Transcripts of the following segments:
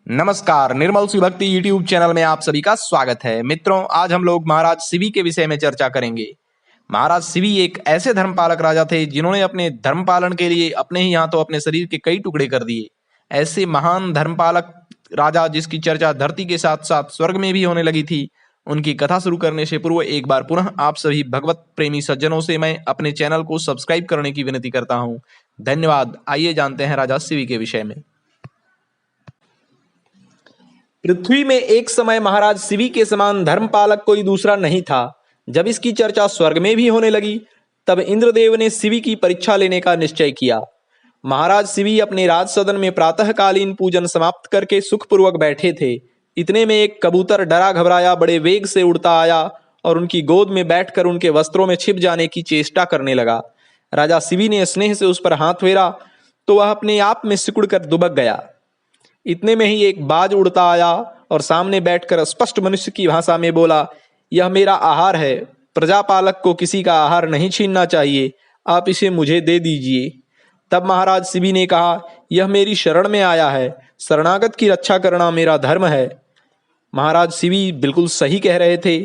नमस्कार, निर्मल सी भक्ति YouTube channel में आप सभी का स्वागत है। मित्रों, आज हम लोग महाराज शिवी के विषय में चर्चा करेंगे। महाराज शिवी एक ऐसे धर्मपालक राजा थे जिन्होंने अपने धर्म पालन के लिए अपने ही यहाँ तो अपने शरीर के कई टुकड़े कर दिए। ऐसे महान धर्मपालक राजा जिसकी चर्चा धरती के साथ साथ स्वर्ग में भी होने लगी थी, उनकी कथा शुरू करने से पूर्व एक बार पुनः आप सभी भगवत प्रेमी सज्जनों से मैं अपने चैनल को सब्सक्राइब करने की विनती करता हूँ। धन्यवाद। आइए जानते हैं राजा शिवी के विषय में। पृथ्वी में एक समय महाराज शिवी के समान धर्मपालक कोई दूसरा नहीं था। जब इसकी चर्चा स्वर्ग में भी होने लगी, तब इंद्रदेव ने शिवी की परीक्षा लेने का निश्चय किया। महाराज शिवी अपने राज सदन में प्रातःकालीन पूजन समाप्त करके सुखपूर्वक बैठे थे। इतने में एक कबूतर डरा घबराया बड़े वेग से उड़ता आया और उनकी गोद में बैठकर उनके वस्त्रों में छिप जाने की चेष्टा करने लगा। राजा शिवी ने स्नेह से उस पर हाथ फेरा तो वह अपने आप में सिकुड़कर दुबक गया। इतने में ही एक बाज उड़ता आया और सामने बैठकर स्पष्ट मनुष्य की भाषा में बोला, यह मेरा आहार है। प्रजापालक को किसी का आहार नहीं छीनना चाहिए, आप इसे मुझे दे दीजिए। तब महाराज शिवी ने कहा, यह मेरी शरण में आया है, शरणागत की रक्षा करना मेरा धर्म है। महाराज शिवी बिल्कुल सही कह रहे थे।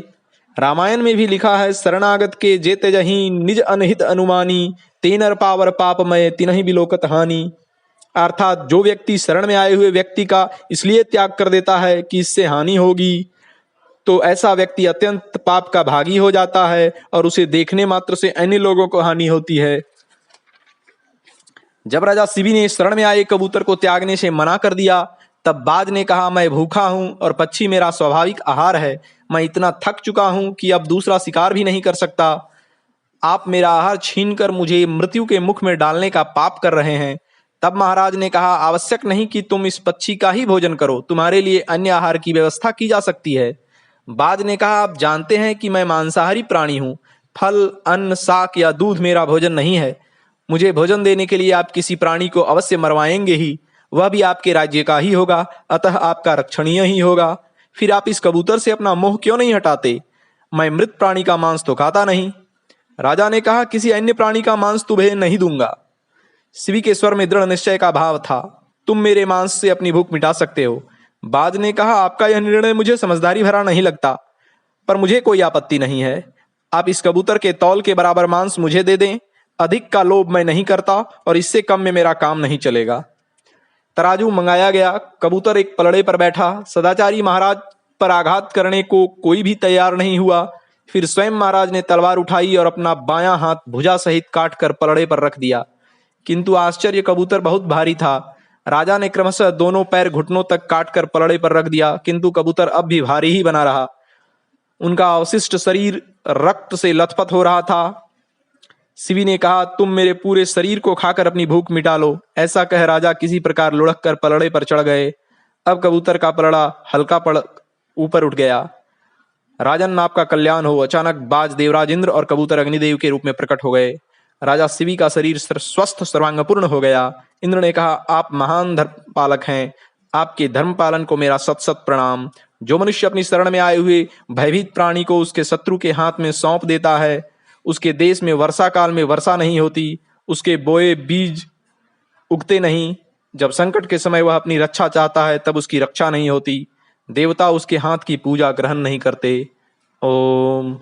रामायण में भी लिखा है, शरणागत के जेते जहीं निज अनहित अनुमानी, तेनर पावर पापमय तिनहि बिलोकत हानि। अर्थात जो व्यक्ति शरण में आए हुए व्यक्ति का इसलिए त्याग कर देता है कि इससे हानि होगी, तो ऐसा व्यक्ति अत्यंत पाप का भागी हो जाता है और उसे देखने मात्र से अन्य लोगों को हानि होती है। जब राजा शिवी ने शरण में आए कबूतर को त्यागने से मना कर दिया, तब बाज ने कहा, मैं भूखा हूं और पक्षी मेरा स्वाभाविक आहार है। मैं इतना थक चुका हूं कि अब दूसरा शिकार भी नहीं कर सकता। आप मेरा आहार छीनकर मुझे मृत्यु के मुख में डालने का पाप कर रहे हैं। तब महाराज ने कहा, आवश्यक नहीं कि तुम इस पक्षी का ही भोजन करो, तुम्हारे लिए अन्य आहार की व्यवस्था की जा सकती है। बाज ने कहा, आप जानते हैं कि मैं मांसाहारी प्राणी हूँ। फल, अन्न, शाक या दूध मेरा भोजन नहीं है। मुझे भोजन देने के लिए आप किसी प्राणी को अवश्य मरवाएंगे ही, वह भी आपके राज्य का ही होगा, अतः आपका रक्षणीय ही होगा। फिर आप इस कबूतर से अपना मोह क्यों नहीं हटाते? मैं मृत प्राणी का मांस तो खाता नहीं। राजा ने कहा, किसी अन्य प्राणी का मांस तुम्हें नहीं दूंगा। शिवी के स्वर में दृढ़ निश्चय का भाव था। तुम मेरे मांस से अपनी भूख मिटा सकते हो। बाज ने कहा, आपका यह निर्णय मुझे समझदारी भरा नहीं लगता, पर मुझे कोई आपत्ति नहीं है। आप इस कबूतर के तौल के बराबर मांस मुझे दे दें। अधिक का लोभ मैं नहीं करता और इससे कम में मेरा काम नहीं चलेगा। तराजू मंगाया गया। कबूतर एक पलड़े पर बैठा। सदाचारी महाराज पर आघात करने को कोई भी तैयार नहीं हुआ। फिर स्वयं महाराज ने तलवार उठाई और अपना बायां हाथ भुजा सहित काट कर पलड़े पर रख दिया। किंतु आश्चर्य, कबूतर बहुत भारी था। राजा ने क्रमशः दोनों पैर घुटनों तक काटकर पलड़े पर रख दिया, किंतु कबूतर अब भी भारी ही बना रहा। उनका अवशिष्ट शरीर रक्त से लथपथ हो रहा था। शिवी ने कहा, तुम मेरे पूरे शरीर को खाकर अपनी भूख मिटा लो। ऐसा कह राजा किसी प्रकार लुढ़क कर पलड़े पर चढ़ गए। अब कबूतर का पलड़ा हल्का पड़ ऊपर उठ गया। राजन, आपका कल्याण हो। अचानक बाज देवराज इंद्र और कबूतर अग्निदेव के रूप में प्रकट हो गए। राजा शिवी का शरीर स्वस्थ सर्वांगपूर्ण हो गया। इंद्र ने कहा, आप महान धर्मपालक हैं, आपके धर्म पालन को मेरा सत सत प्रणाम। जो मनुष्य अपनी शरण में आए हुए भयभीत प्राणी को उसके शत्रु के हाथ में सौंप देता है, उसके देश में वर्षा काल में वर्षा नहीं होती, उसके बोए बीज उगते नहीं। जब संकट के समय वह अपनी रक्षा चाहता है, तब उसकी रक्षा नहीं होती। देवता उसके हाथ की पूजा ग्रहण नहीं करते। ओम।